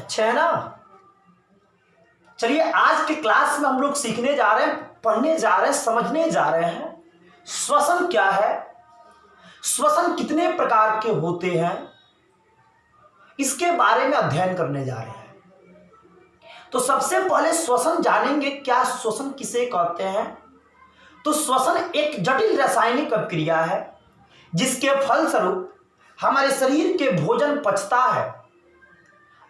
अच्छे है ना। चलिए आज के क्लास में हम लोग सीखने जा रहे हैं, पढ़ने जा रहे हैं, समझने जा रहे हैं श्वसन क्या है, श्वसन कितने प्रकार के होते हैं, इसके बारे में अध्ययन करने जा रहे हैं। तो सबसे पहले श्वसन जानेंगे, क्या श्वसन किसे कहते हैं। तो श्वसन एक जटिल रासायनिक अभिक्रिया है जिसके फलस्वरूप हमारे शरीर के भोजन पचता है,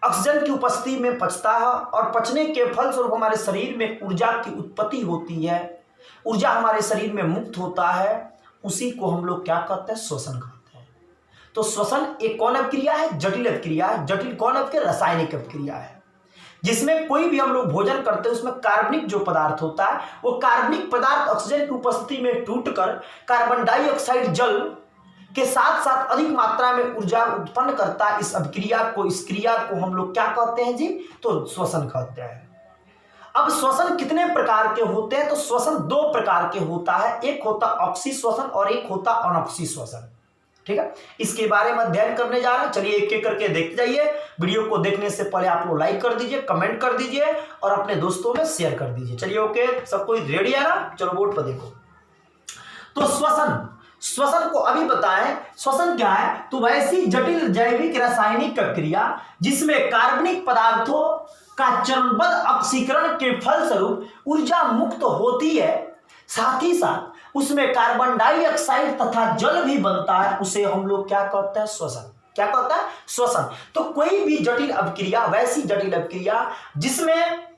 ऑक्सीजन की उपस्थिति में पचता है और पचने के फलस्वरूप हमारे शरीर में ऊर्जा की उत्पत्ति होती है, ऊर्जा हमारे शरीर में मुक्त होता है, उसी को हम लोग क्या कहते हैं, श्वसन कहते हैं। तो श्वसन एक कौन अभिक्रिया है, जटिल अभिक्रिया है। जटिल कौन अभिक्रिया, रासायनिक अभिक्रिया है, जिसमें कोई भी हम लोग भोजन करते हैं उसमें कार्बनिक जो पदार्थ होता है वो कार्बनिक पदार्थ ऑक्सीजन की उपस्थिति में टूटकर कार्बन डाइऑक्साइड जल के साथ साथ अधिक मात्रा में ऊर्जा उत्पन्न करता है। इस अभिक्रिया को, इस क्रिया को हम लोग क्या कहते हैं जी, तो श्वसन कहते हैं। अब श्वसन कितने प्रकार के होते हैं, तो श्वसन दो प्रकार के होता है, एक होता ऑक्सी श्वसन और एक होता अनऑक्सी श्वसन। ठीक है, इसके बारे में अध्ययन करने जा रहे हैं। चलिए एक एक करके देखते जाइए। वीडियो को देखने से पहले आप लोग लाइक कर दीजिए, कमेंट कर दीजिए और अपने दोस्तों में शेयर कर दीजिए। चलिए ओके, सब कोई रेडी है ना, चलो बोर्ड पर देखो। तो श्वसन, श्वसन को अभी बताएं श्वसन क्या है। तो वैसी जटिल जैविक रासायनिक प्रक्रिया जिसमें कार्बनिक पदार्थों का चरणबद्ध ऑक्सीकरण के फलस्वरूप ऊर्जा मुक्त होती है, साथ ही साथ उसमें कार्बन डाइऑक्साइड तथा जल भी बनता है, उसे हम लोग क्या कहते हैं, श्वसन। क्या कहता है, श्वसन। तो कोई भी जटिल अभिक्रिया, वैसी जटिल अभिक्रिया जिसमें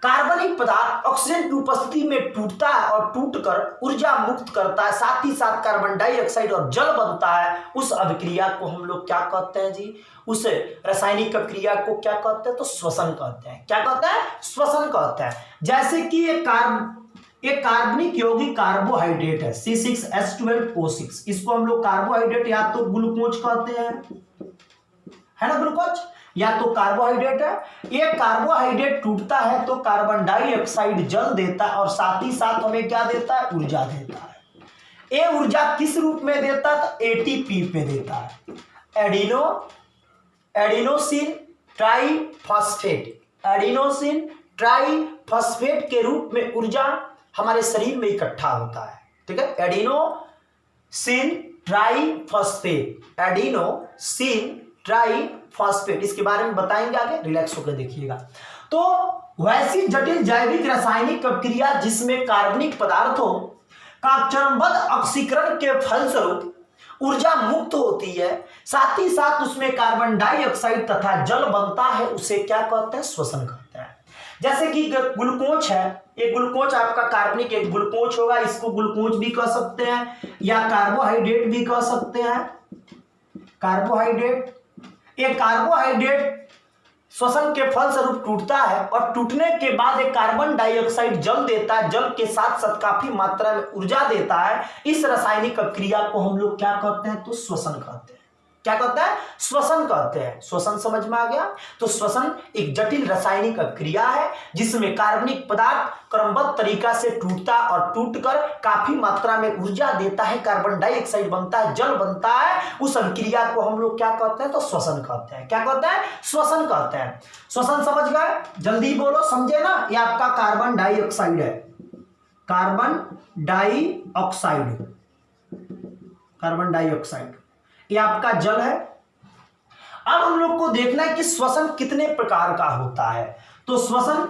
कार्बनिक पदार्थ ऑक्सीजन की उपस्थिति में टूटता है और टूटकर ऊर्जा मुक्त करता है, साथ ही साथ कार्बन डाइऑक्साइड और जल बनता है, उस अभिक्रिया को हम लोग क्या कहते हैं जी, उस रासायनिक अभिक्रिया को क्या कहते हैं, तो श्वसन कहते हैं। क्या कहते हैं, श्वसन कहते हैं। जैसे कि एक कार्बनिक यौगिक कार्बोहाइड्रेट है C6H12O6, इसको हम लोग कार्बोहाइड्रेट या तो ग्लूकोज कहते हैं, है ना, ग्लूकोज या तो कार्बोहाइड्रेट है। ये कार्बोहाइड्रेट टूटता है तो कार्बन डाइऑक्साइड जल देता है और साथ ही साथ हमें क्या देता है, ऊर्जा देता है। ये ऊर्जा किस रूप में देता है, तो एटीपी में देता है, एडिनोसिन ट्राइफॉस्फेट, एडिनोसिन ट्राइफॉस्फेट के रूप में ऊर्जा हमारे शरीर में इकट्ठा होता है। ठीक है, एडिनोसिन ट्राइफॉस्फेट, एडिनोसिन ट्राइफॉस्फेट, इसके बारे में बताएंगे आगे, रिलैक्स होकर देखिएगा। तो वैसी जटिल जैविक रासायनिक प्रक्रिया जिसमें कार्बनिक पदार्थों का चरणबद्ध ऑक्सीकरण के फलस्वरूप ऊर्जा मुक्त होती है, साथ ही साथ उसमें कार्बन डाइऑक्साइड तथा जल बनता है, उसे क्या कहते हैं, श्वसन कहते हैं। जैसे कि ग्लूकोज है, ये ग्लूकोज आपका कार्बनिक एक ग्लूकोज होगा, इसको ग्लूकोज भी कह सकते हैं या कार्बोहाइड्रेट भी कह सकते हैं, कार्बोहाइड्रेट। ये कार्बोहाइड्रेट श्वसन के फलस्वरूप टूटता है और टूटने के बाद एक कार्बन डाइऑक्साइड जल देता है, जल के साथ साथ काफी मात्रा में ऊर्जा देता है। इस रासायनिक क्रिया को हम लोग क्या कहते हैं, तो श्वसन कहते हैं। क्या कहते हैं, श्वसन कहते हैं। श्वसन समझ में आ गया। तो श्वसन एक जटिल रासायनिक क्रिया है जिसमें कार्बनिक पदार्थ क्रमबद्ध तरीका से टूटता और टूटकर काफी मात्रा में ऊर्जा देता है, कार्बन डाइऑक्साइड बनता है, जल बनता है, उस अभिक्रिया को हम लोग क्या कहते हैं, तो श्वसन कहते हैं। क्या कहते हैं, श्वसन कहते हैं। श्वसन समझ गए, जल्दी बोलो, समझे ना। ये आपका कार्बन डाइऑक्साइड है, कार्बन डाइऑक्साइड, कार्बन डाइऑक्साइड, ये आपका जल है। अब हम लोग को देखना है कि श्वसन कितने प्रकार का होता है। तो श्वसन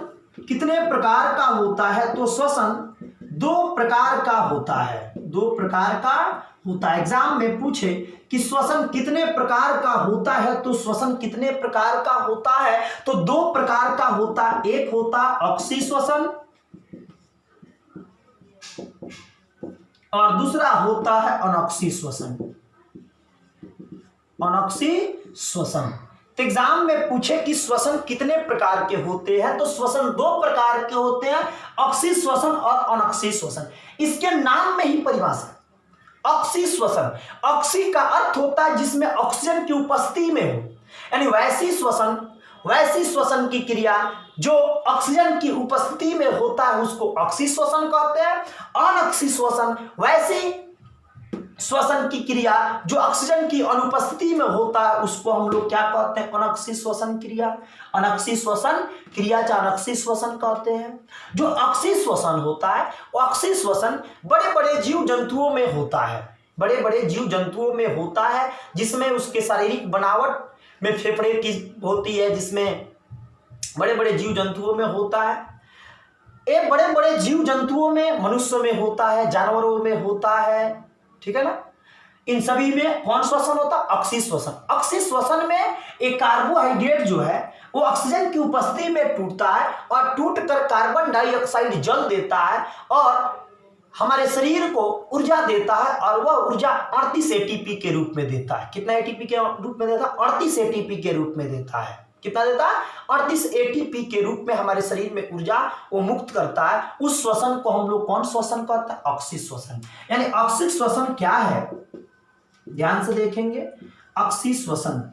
कितने प्रकार का होता है, तो श्वसन दो प्रकार का होता है, दो प्रकार का होता है। एग्जाम में पूछे कि श्वसन कितने प्रकार का होता है, तो श्वसन कितने प्रकार का होता है, तो दो प्रकार का होता है। एक होता ऑक्सी श्वसन और दूसरा होता है अनॉक्सी श्वसन, अनॉक्सी श्वसन। तो एग्जाम में पूछे कि श्वसन कितने प्रकार के होते हैं, तो श्वसन दो प्रकार के होते हैं, ऑक्सी श्वसन और अनॉक्सी श्वसन। इसके नाम में ही परिभाषा, ऑक्सी श्वसन, ऑक्सी का अर्थ होता है जिसमें ऑक्सीजन की उपस्थिति में हो, यानी वैसी श्वसन की क्रिया जो ऑक्सीजन की उपस्थिति में होता है उसको ऑक्सी श्वसन कहते हैं। अनऑक्सी श्वसन वैसी श्वसन की क्रिया जो ऑक्सीजन की अनुपस्थिति में होता है उसको हम लोग क्या कहते हैं? अनक्षी श्वसन क्रिया। अनक्षी श्वसन क्रिया या अनक्षी श्वसन कहते हैं। जो अक्षी श्वसन होता है वो अक्षी श्वसन बड़े बड़े जीव जंतुओं में होता है, बड़े बड़े जीव जंतुओं में होता है, जिसमें उसके शारीरिक बनावट में फेफड़े की होती है, जिसमें बड़े बड़े जीव जंतुओं में होता है। ये बड़े बड़े जीव जंतुओं में, मनुष्य में होता है, जानवरों में होता है, ठीक है ना। इन सभी में कौन श्वसन होता है? अक्षी श्वसन। अक्षी श्वसन में एक कार्बोहाइड्रेट जो है वो ऑक्सीजन की उपस्थिति में टूटता है और टूटकर कार्बन डाइऑक्साइड जल देता है और हमारे शरीर को ऊर्जा देता है, और वह ऊर्जा 38 एटीपी के रूप में देता है। कितना एटीपी के रूप में देता है? 38 एटीपी के रूप में देता है। कितना देता है? 38 एटीपी के रूप में हमारे शरीर में ऊर्जा वो मुक्त करता है। उस श्वसन को हम लोग कौन श्वसन कहते हैं? अक्षी श्वसन। यानी अक्षी श्वसन क्या है, ध्यान से देखेंगे। अक्षी श्वसन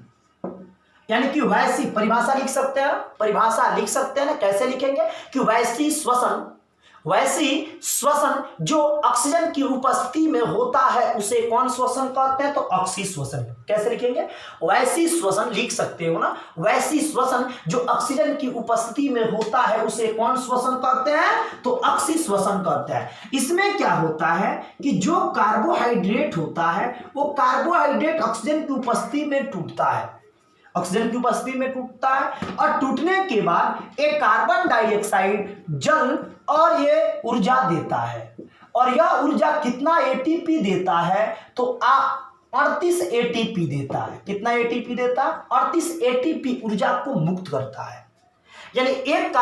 यानी कि वैसी परिभाषा लिख सकते हैं, परिभाषा लिख सकते हैं ना, कैसे लिखेंगे कि वैसी श्वसन, वैसी श्वसन जो ऑक्सीजन की उपस्थिति में होता है उसे कौन श्वसन कहते हैं? तो अक्षी श्वसन। कैसे लिखेंगे? वैसी श्वसन लिख सकते हो ना, वैसी श्वसन जो ऑक्सीजन की उपस्थिति में होता है उसे कौन श्वसन कहते हैं? तो अक्षी श्वसन कहते हैं। इसमें क्या होता है कि जो कार्बोहाइड्रेट होता है वो कार्बोहाइड्रेट ऑक्सीजन की उपस्थिति में टूटता है, ऑक्सीजन की उपस्थिति में टूटता है, और टूटने के बाद एक कार्बन डाइऑक्साइड जल और ये ऊर्जा देता है। और यह ऊर्जा कितना एटीपी देता है? तो 38 एटीपी देता है। कितना एटीपी देता है? 38 एटीपी ऊर्जा को मुक्त करता है। यानी एक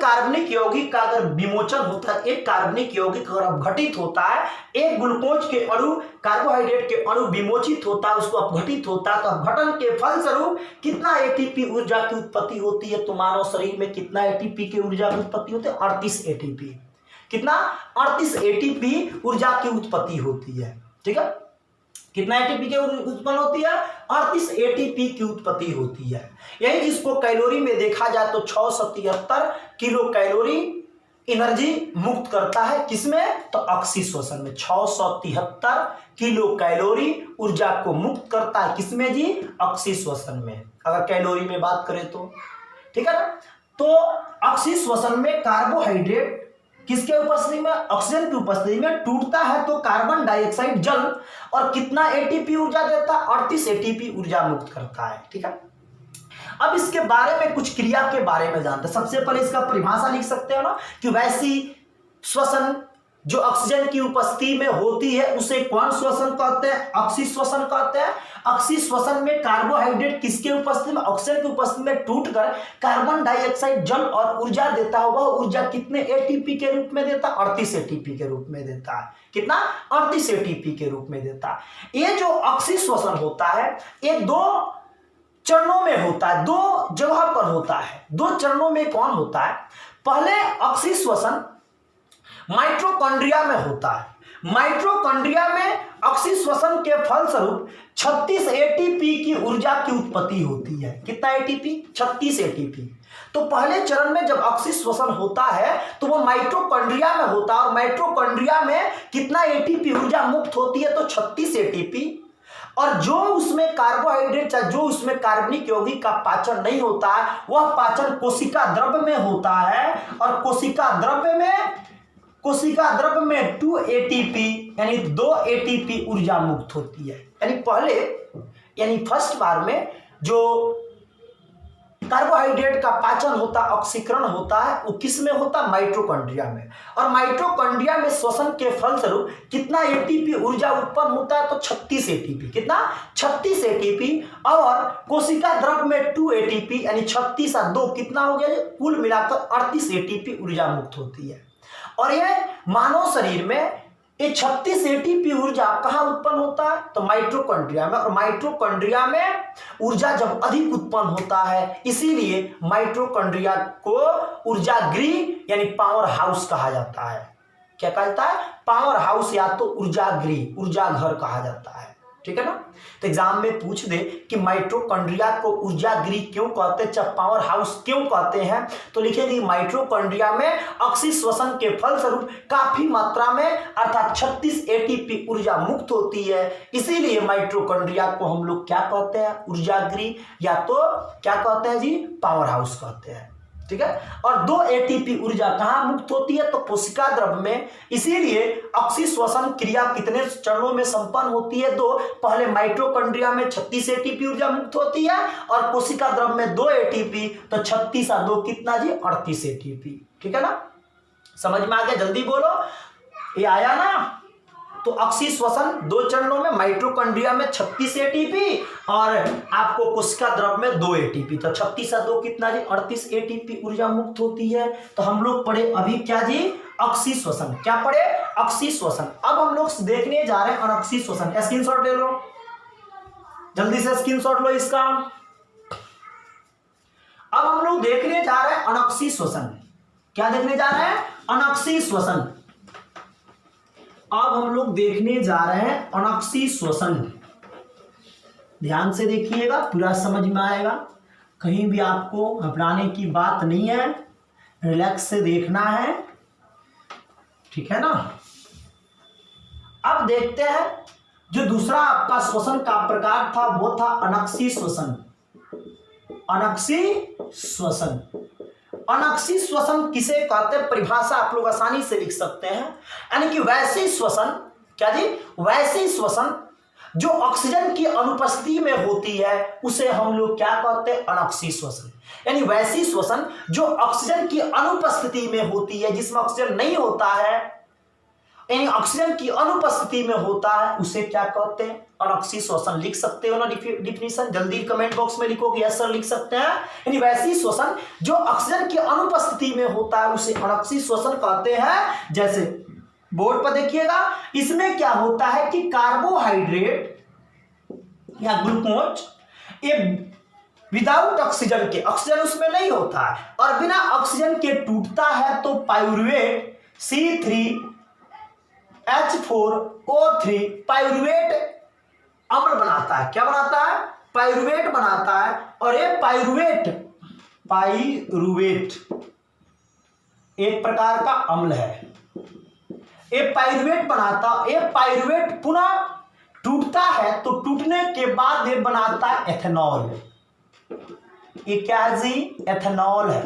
कार्बनिक यौगिक का अगर विमोचन होता है, एक कार्बनिक यौगिक अगर अपघटित होता है, एक ग्लूकोज के अणु, कार्बोहाइड्रेट के अणु विमोचित होता है, उसको अपघटित होता है, तो अपघटन के फलस्वरूप कितना एटीपी ऊर्जा की उत्पत्ति होती है? तो मानव शरीर में कितना एटीपी की ऊर्जा की उत्पत्ति होती है? 38 एटीपी। कितना? 38 एटीपी ऊर्जा की उत्पत्ति होती है, ठीक है। कितना एटीपी की उत्पन्न होती है? 38 एटीपी की उत्पत्ति होती है। यही जिसको कैलोरी में देखा जाए तो 673 किलो कैलोरी एनर्जी मुक्त करता है। किसमें? तो अक्षी श्वसन में 673 किलो कैलोरी ऊर्जा को मुक्त करता है। किसमें जी? अक्षी श्वसन में, अगर कैलोरी में बात करें तो, ठीक है ना। तो अक्षी श्वसन में कार्बोहाइड्रेट किसके उपस्थिति में? ऑक्सीजन की उपस्थिति में टूटता है तो कार्बन डाइऑक्साइड जल और कितना एटीपी ऊर्जा देता है? 38 एटीपी ऊर्जा मुक्त करता है, ठीक है। अब इसके बारे में कुछ क्रिया के बारे में जानते हैं। सबसे पहले इसका परिभाषा लिख सकते हो ना कि वैसी श्वसन जो ऑक्सीजन की उपस्थिति में होती है उसे कौन श्वसन कहते हैं? अक्षी श्वसन कहते हैं। अक्षी श्वसन में कार्बोहाइड्रेट किसके उपस्थिति में? ऑक्सीजन की उपस्थिति में टूटकर कार्बन डाइऑक्साइड जल और ऊर्जा देता है। वह ऊर्जा कितने एटीपी के रूप में देता है? 38 एटीपी के रूप में देता है। कितना? 38 एटीपी के रूप में देता है। ये जो अक्षी श्वसन होता है ये 2 चरणों में होता है, 2 जगह पर होता है। 2 चरणों में कौन होता है? पहले अक्षी श्वसन माइटोकॉन्ड्रिया में होता है। माइटोकॉन्ड्रिया में अक्षी श्वसन के फलस्वरूप 36 एटीपी की ऊर्जा की उत्पत्ति होती है। कितना एटीपी? 36 एटीपी। तो पहले चरण में जब अक्षी श्वसन होता है तो वो माइटोकॉन्ड्रिया में होता है, और माइटोकॉन्ड्रिया में कितना एटीपी ऊर्जा मुक्त होती है? तो 36 एटीपी। और जो उसमें कार्बोहाइड्रेट या जो उसमें कार्बनिक यौगिक का पाचन नहीं होता है वह पाचन कोशिका द्रव्य में होता है, और कोशिका द्रव्य में 2 एटीपी यानी 2 एटीपी ऊर्जा मुक्त होती है। यानी फर्स्ट बार में जो कार्बोहाइड्रेट का पाचन होता है, ऑक्सीकरण होता है, वो किस में होता है? माइटोकॉन्ड्रिया में। और माइटोकॉन्ड्रिया में श्वसन के फलस्वरूप कितना एटीपी ऊर्जा उत्पन्न होता है? तो 36 एटीपी। कितना? 36 एटीपी। और कोशिका द्रव्य में 2 एटीपी यानी 36 और 2 कितना हो गया? कुल मिलाकर 38 एटीपी ऊर्जा मुक्त होती है। और यह मानव शरीर में ये 36 एटीपी ऊर्जा कहाँ उत्पन्न होता है? तो माइटोकॉन्ड्रिया में। और माइटोकॉन्ड्रिया में ऊर्जा जब अधिक उत्पन्न होता है इसीलिए माइटोकॉन्ड्रिया को ऊर्जा गृह यानी पावर हाउस कहा जाता है। क्या कहता है? पावर हाउस या तो ऊर्जा गृह, ऊर्जा घर कहा जाता है, ठीक है ना। तो एग्जाम में पूछ दे कि माइटोकॉन्ड्रिया को ऊर्जा गृह क्यों कहते हैं, चाहे पावर हाउस क्यों कहते हैं, तो लिखेंगे माइटोकॉन्ड्रिया में अक्सी श्वसन के फलस्वरूप काफी मात्रा में अर्थात 36 एटीपी ऊर्जा मुक्त होती है, इसीलिए माइटोकॉन्ड्रिया को हम लोग क्या कहते हैं, ऊर्जा गृह या तो क्या कहते हैं जी, पावर हाउस कहते हैं। ठीक है। और 2 एटीपी ऊर्जा कहां मुक्त होती है, तो कोशिका द्रव्य में, इसीलिए अक्सी श्वसन क्रिया कितने चरणों में संपन्न होती है, 2। पहले माइटोकॉन्ड्रिया में 36 एटीपी ऊर्जा मुक्त होती है और कोशिका द्रव्य में 2 एटीपी, तो 36 और 2 कितना जी, 38 एटीपी। ठीक है ना, समझ में आ गया, जल्दी बोलो, ये आया ना। तो अक्सी श्वसन 2 चरणों में, माइटोकॉन्ड्रिया में 36 एटीपी और आपको कोशिका द्रव्य में 2 एटीपी, तो 36 और 2 कितना जी, 38 एटीपी ऊर्जा मुक्त होती है। तो हम लोग पढ़े अभी क्या जी, अक्सी श्वसन। क्या पढ़े, अक्सी श्वसन। अब हम लोग देखने जा रहे हैं अनक्सी श्वसन। स्क्रीनशॉट ले लो, जल्दी से स्क्रीनशॉट लो इसका। अब हम लोग देखने जा रहे हैं अनक्सी श्वसन। क्या देखने जा रहे हैं, अनक्सी श्वसन। अब हम लोग देखने जा रहे हैं अनक्सी श्वसन। ध्यान से देखिएगा, पूरा समझ में आएगा, कहीं भी आपको घबराने की बात नहीं है, रिलैक्स से देखना है, ठीक है ना। अब देखते हैं, जो दूसरा आपका श्वसन का प्रकार था वो था अनक्सी श्वसन। अनक्सी श्वसन, अनक्सी श्वसन किसे कहते हैं, परिभाषा आप लोग आसानी से लिख सकते हैं, यानी कि वैसी श्वसन, क्या जी, वैसी श्वसन जो ऑक्सीजन की अनुपस्थिति में होती है उसे हम लोग क्या कहते हैं, अनक्सी श्वसन। यानी वैसी श्वसन जो ऑक्सीजन की अनुपस्थिति में होती है, जिसमें ऑक्सीजन नहीं होता है, यानी ऑक्सीजन की अनुपस्थिति में होता है, उसे क्या कहते हैं, अनक्सी श्वसन। लिख सकते हो ना डिफिनीशन, जल्दी कमेंट बॉक्स में लिखोगे, यस सर लिख सकते हैं। यानी वैसी श्वसन जो ऑक्सीजन की अनुपस्थिति में होता है उसे अनक्सी श्वसन कहते हैं। जैसे बोर्ड पर देखिएगा, इसमें क्या होता है कि कार्बोहाइड्रेट या ग्लूकोज ये विदाउट ऑक्सीजन के, ऑक्सीजन उसमें नहीं होता है और बिना ऑक्सीजन के टूटता है, तो पाइरुवेट C3H4O3 पाइरुवेट अम्ल बनाता है। क्या बनाता है, पाइरुवेट बनाता है। और ये पाइरुवेट एक प्रकार का अम्ल है, ये पाइरुवेट बनाता, ये पाइरुवेट पुनः टूटता है, तो टूटने के बाद ये बनाता है एथेनॉल। ये क्या है जी, एथेनॉल है।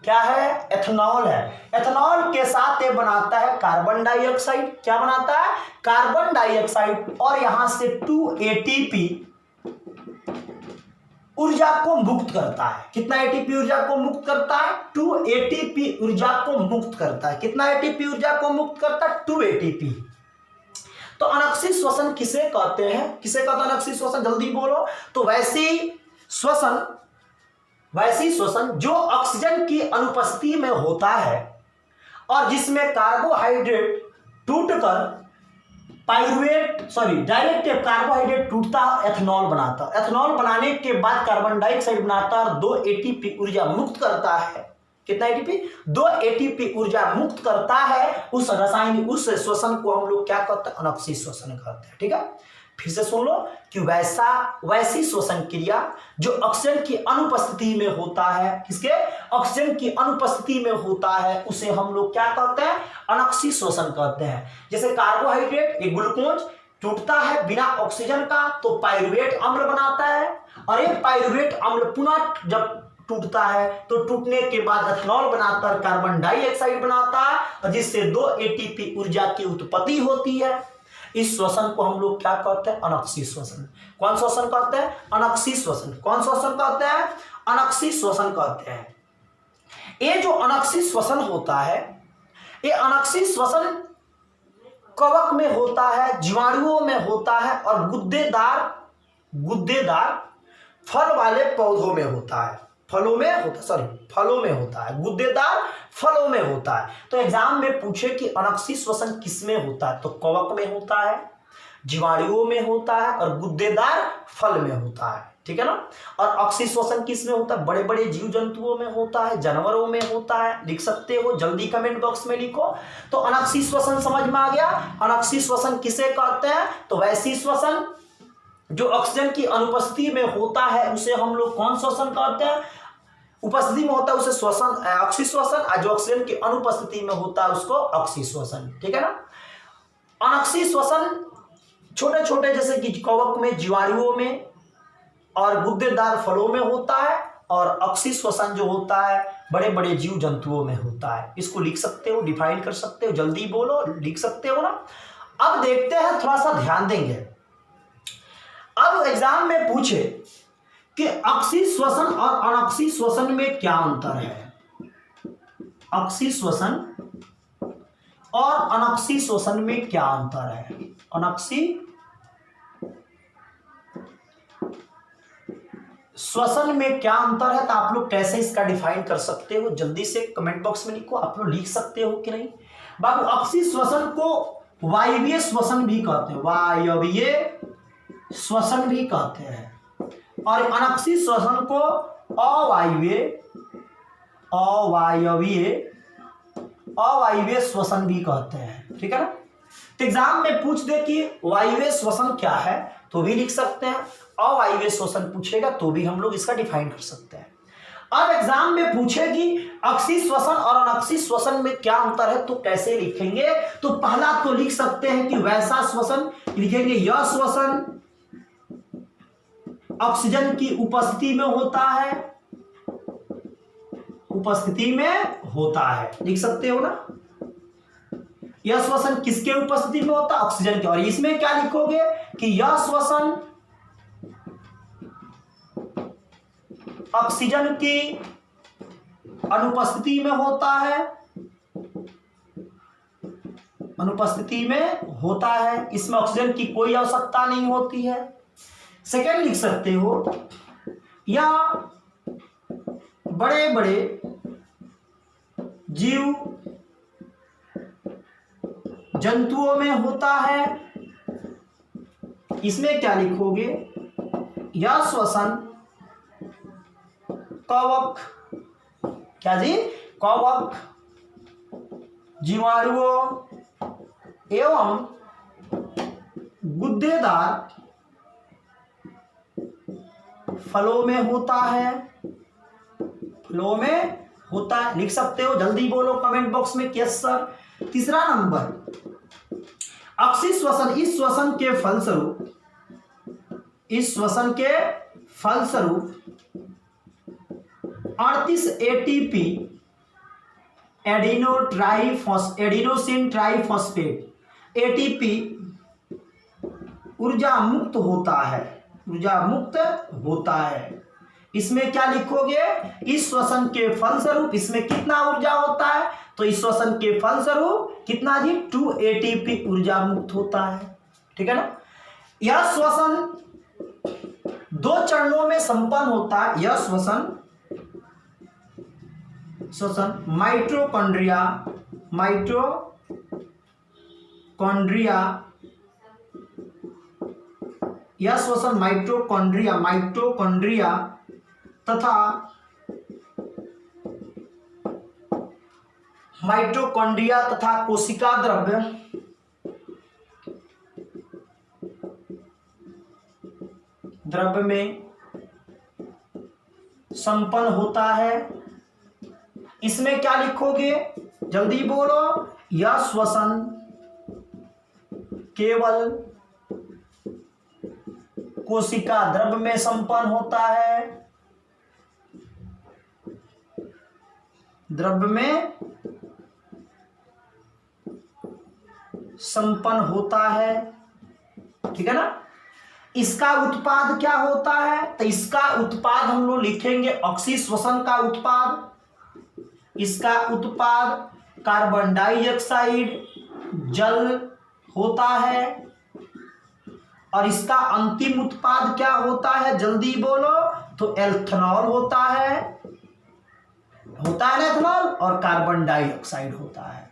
क्या है, एथेनॉल है। एथेनॉल के साथ ये बनाता है कार्बन डाइऑक्साइड। क्या बनाता है, कार्बन डाइऑक्साइड, और यहां से 2 एटीपी ऊर्जा को मुक्त करता है। कितना एटीपी ऊर्जा को मुक्त करता है, 2 एटीपी ऊर्जा को मुक्त करता है। कितना एटीपी ऊर्जा को मुक्त करता है, 2 एटीपी। तो अनक्सी श्वसन किसे कहते हैं, किसे कहते हैं अनक्सी श्वसन, जल्दी बोलो। तो वैसी श्वसन जो ऑक्सीजन की अनुपस्थिति में होता है और जिसमें कार्बोहाइड्रेट टूटकर डायरेक्ट कार्बोहाइड्रेट टूटता है, एथेनॉल बनाता है। एथेनॉल बनाने के बाद कार्बन डाइऑक्साइड बनाता है और 2 एटीपी ऊर्जा मुक्त करता है। कितना एटीपी, 2 एटीपी ऊर्जा मुक्त करता है। उस श्वसन को हम लोग क्या कहते हैं, अनक्सी श्वसन कहते हैं। ठीक है, फिर से सुन लो कि वैसी श्वसन क्रिया जो ऑक्सीजन की अनुपस्थिति में होता है, किसके, ऑक्सीजन की अनुपस्थिति में होता है, उसे हम लोग क्या कहते हैं, अनक्सी श्वसन कहते हैं। जैसे कार्बोहाइड्रेट, ये ग्लूकोज टूटता है बिना ऑक्सीजन का, तो पाइरुवेट अम्ल बनाता है और ये पाइरुवेट अम्ल पुनः जब टूटता है तो टूटने के बाद एथेनॉल बनाता है, कार्बन डाइऑक्साइड बनाता है, और जिससे 2 एटीपी ऊर्जा की उत्पत्ति होती है। इस श्वसन को हम लोग क्या कहते हैं, अनक्सी श्वसन। कौन श्वसन कहते हैं, अनक्सी श्वसन। कौन श्वसन कहते हैं, अनक्सी श्वसन कहते हैं। ये जो अनक्सी श्वसन होता है, ये अनक्सी श्वसन कवक में होता है, जीवाणुओं में होता है और गुद्देदार फल वाले पौधों में होता है। फलों में होता है, गुद्देदार फलों में होता है। तो एग्जाम में पूछे कि अनक्सी श्वसन किसमें होता है, तो कवक में होता है, जीवाणुओं में होता है और गुद्देदार फल में होता है। ठीक है ना। और अक्षी श्वसन किस में होता है? बड़े बड़े जीव जंतुओं में होता है, जानवरों में होता है। लिख सकते हो, जल्दी कमेंट बॉक्स में लिखो। तो अनक्षी श्वसन समझ में आ गया। अनक्षी श्वसन किसे कहते हैं? तो वैसी श्वसन जो ऑक्सीजन की अनुपस्थिति में होता है उसे हम लोग कौन श्वसन कहते हैं? उपस्थिति में होता है उसे श्वसन, अक्षी श्वसन। और जो ऑक्सीजन की अनुपस्थिति में होता है उसको अक्षी श्वसन, ठीक है ना। अनक्षी श्वसन छोटे छोटे जैसे कि कवक में, जीवाणुओं में और गुद्देदार फलों में होता है। और अक्षी श्वसन जो होता है बड़े बड़े जीव जंतुओं में होता है। इसको लिख सकते हो, डिफाइन कर सकते हो, जल्दी बोलो, लिख सकते हो ना। अब देखते हैं, थोड़ा सा ध्यान देंगे। अब एग्जाम में पूछे कि अक्षी श्वसन और अनक्षी श्वसन में क्या अंतर है? अक्षी श्वसन और अनक्षी श्वसन में क्या अंतर है? अनक्षी श्वसन में क्या अंतर है? तो आप लोग कैसे इसका डिफाइन कर सकते हो? जल्दी से कमेंट बॉक्स में लिखो। आप लोग लिख सकते हो कि नहीं? बाबू, अक्षी श्वसन को वायवीय श्वसन भी कहते हैं, वायवीय श्वसन भी कहते हैं। और अनक्षी श्वसन को अवायवीय श्वसन भी कहते हैं, ठीक है ना। तो एग्जाम में पूछ दे कि वायवीय श्वसन क्या है तो भी लिख सकते हैं, अवायवीय श्वसन पूछेगा तो भी हम लोग इसका डिफाइन कर सकते हैं। अब एग्जाम में पूछेगी अक्षी श्वसन और अनक्षी श्वसन में क्या अंतर है तो कैसे लिखेंगे? तो पहला तो लिख सकते हैं कि वैसा श्वसन लिखेंगे। यह श्वसन ऑक्सीजन की उपस्थिति में होता है, उपस्थिति में होता है, लिख सकते हो ना। यह श्वसन किसके उपस्थिति में होता है? ऑक्सीजन के। और इसमें क्या लिखोगे कि यह श्वसन ऑक्सीजन की अनुपस्थिति में होता है, अनुपस्थिति में होता है। इसमें ऑक्सीजन की कोई आवश्यकता नहीं होती है। सेकेंड लिख सकते हो, या बड़े बड़े जीव जंतुओं में होता है। इसमें क्या लिखोगे? यह श्वसन कवक, क्या जी? कवक, जीवाणुओं एवं गुद्देदार फलों में होता है, फलों में होता है। लिख सकते हो, जल्दी बोलो कमेंट बॉक्स में यस सर। तीसरा नंबर, अक्षी श्वसन, इस श्वसन के फलस्वरूप, इस श्वसन के फलस्वरूप 38 एटीपी एडिनोसिन ट्राइफॉस्फेट एटीपी ऊर्जा मुक्त होता है, ऊर्जा मुक्त होता है। इसमें क्या लिखोगे? इस श्वसन के फलस्वरूप इसमें कितना ऊर्जा होता है? तो इस श्वसन के फलस्वरूप कितना जी? 2 एटीपी ऊर्जा मुक्त होता है, ठीक है ना। यह श्वसन 2 चरणों में संपन्न होता है। यह श्वसन माइटोकॉन्ड्रिया यह श्वसन माइटोकॉन्ड्रिया तथा कोशिका द्रव्य में संपन्न होता है। इसमें क्या लिखोगे? जल्दी बोलो। यह श्वसन केवल कोशिका द्रव्य में संपन्न होता है, द्रव्य में संपन्न होता है, ठीक है ना। इसका उत्पाद क्या होता है? तो इसका उत्पाद हम लोग लिखेंगे अक्षी श्वसन का उत्पाद। इसका उत्पाद कार्बन डाइऑक्साइड, जल होता है। और इसका अंतिम उत्पाद क्या होता है? जल्दी बोलो। तो एथेनॉल होता है ना एथेनॉल, और कार्बन डाइऑक्साइड होता है।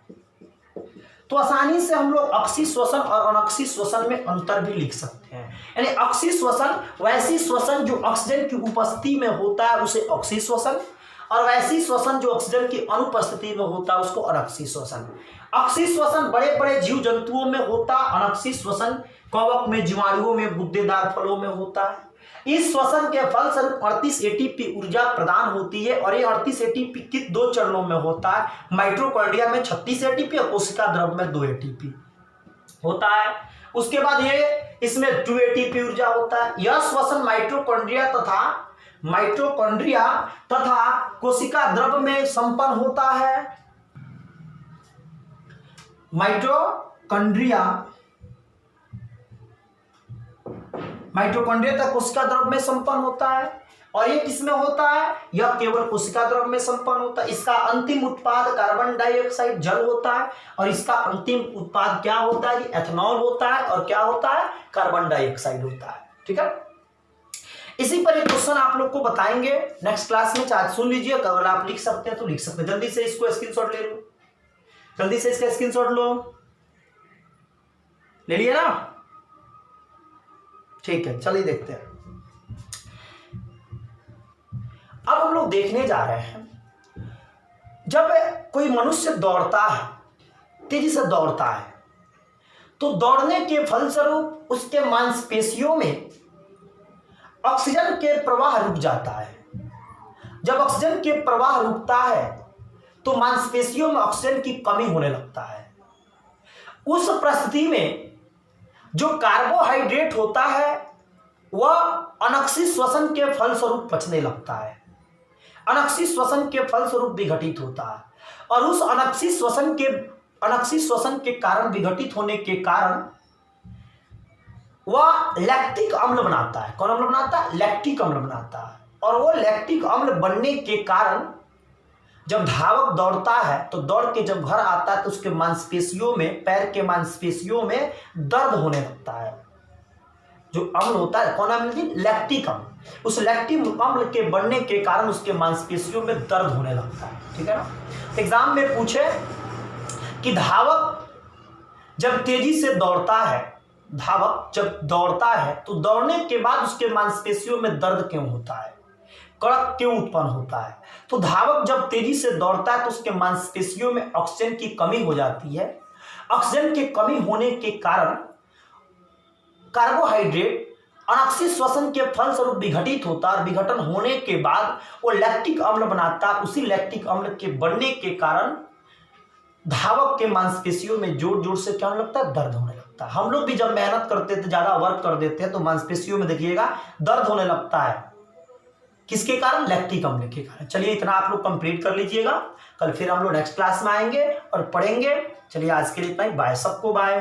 तो आसानी से हम लोग अक्षीय श्वसन और अनक्षीय श्वसन में अंतर भी लिख सकते हैं। यानी अक्षीय श्वसन वैसी श्वसन जो ऑक्सीजन की उपस्थिति में होता है उसे अक्षीय श्वसन, और वैसी श्वसन जो ऑक्सीजन की अनुपस्थिति में होता है उसको अनक्षीय श्वसन। अक्षीय श्वसन बड़े बड़े जीव जंतुओं में होता है, अनक्षीय श्वसन कवक में, जीवाणुओं में, गुद्देदार फलों में होता है। इस श्वसन के फलस्वरूप 38 एटीपी ऊर्जा प्रदान होती है, और ये 38 एटीपी किस 2 चरणों में होता है, माइटोकॉन्ड्रिया में 36 एटीपी और कोशिका द्रव में 2 एटीपी होता है। उसके बाद ये इसमें 2 एटीपी ऊर्जा होता है। यह श्वसन माइटोकॉन्ड्रिया तथा कोशिका द्रव में संपन्न होता है। माइटोकॉन्ड्रिया तथा कोशिका द्रव में संपन्न होता है। और ये किसमें होता है, यह केवल कोशिका द्रव में संपन्न होता है। इसका अंतिम उत्पाद कार्बन डाइऑक्साइड जल होता है, और इसका अंतिम उत्पाद क्या होता है, एथेनॉल होता है, और क्या होता है, कार्बन डाइऑक्साइड होता है। ठीक है, इसी पर एक क्वेश्चन आप लोग को बताएंगे नेक्स्ट क्लास में, चाहे सुन लीजिए, अगर आप लिख सकते हैं तो लिख सकते हैं। जल्दी से इसको स्क्रीनशॉट ले लो, जल्दी से इसका स्क्रीनशॉट लो, ले लिया ना? ठीक है, चलिए देखते हैं। अब हम लोग देखने जा रहे हैं, जब कोई मनुष्य दौड़ता है, तेजी से दौड़ता है, तो दौड़ने के फलस्वरूप उसके मांसपेशियों में ऑक्सीजन के प्रवाह रुक जाता है। जब ऑक्सीजन के प्रवाह रुकता है तो मांसपेशियों में ऑक्सीजन की कमी होने लगता है। उस परिस्थिति में जो कार्बोहाइड्रेट होता है वह अनक्षीय श्वसन के फलस्वरूप पचने लगता है, अनक्षीय श्वसन के फलस्वरूप विघटित होता है, और उस अनक्षीय श्वसन के कारण, विघटित होने के कारण वह लैक्टिक अम्ल बनाता है। कौन अम्ल बनाता है? लैक्टिक अम्ल बनाता है। और वो लैक्टिक अम्ल बनने के कारण जब धावक दौड़ता है तो दौड़ के जब घर आता है तो उसके मांसपेशियों में, पैर के मांसपेशियों में दर्द होने लगता है। जो अम्ल होता है, कौन अम्ल? लैक्टिक अम्ल। उस लैक्टिक अम्ल के बनने के कारण उसके मांसपेशियों में दर्द होने लगता है। ठीक है ना? एग्जाम में पूछे कि धावक जब तेजी से दौड़ता है, धावक जब दौड़ता है तो दौड़ने के बाद उसके मांसपेशियों में दर्द क्यों होता है, कड़क क्यों उत्पन्न होता है? तो धावक जब तेजी से दौड़ता है तो उसके मांसपेशियों में ऑक्सीजन की कमी हो जाती है। ऑक्सीजन की कमी होने के कारण कार्बोहाइड्रेट अनक्षीय श्वसन के फलस्वरूप विघटित होता है, और विघटन होने के बाद वो लैक्टिक अम्ल बनाता है। उसी लैक्टिक अम्ल के बनने के कारण धावक के मांसपेशियों में जोर जोर से क्या होने लगता है, दर्द होने लगता है। हम लोग भी जब मेहनत करते थे, ज्यादा वर्क कर देते हैं, तो मांसपेशियों में देखिएगा दर्द होने लगता है। किसके कारण? लैक्टिक अम्ल के कारण। चलिए इतना आप लोग कंप्लीट कर लीजिएगा, कल फिर हम लोग नेक्स्ट क्लास में आएंगे और पढ़ेंगे। चलिए आज के लिए इतना ही, बाय, सबको बाय।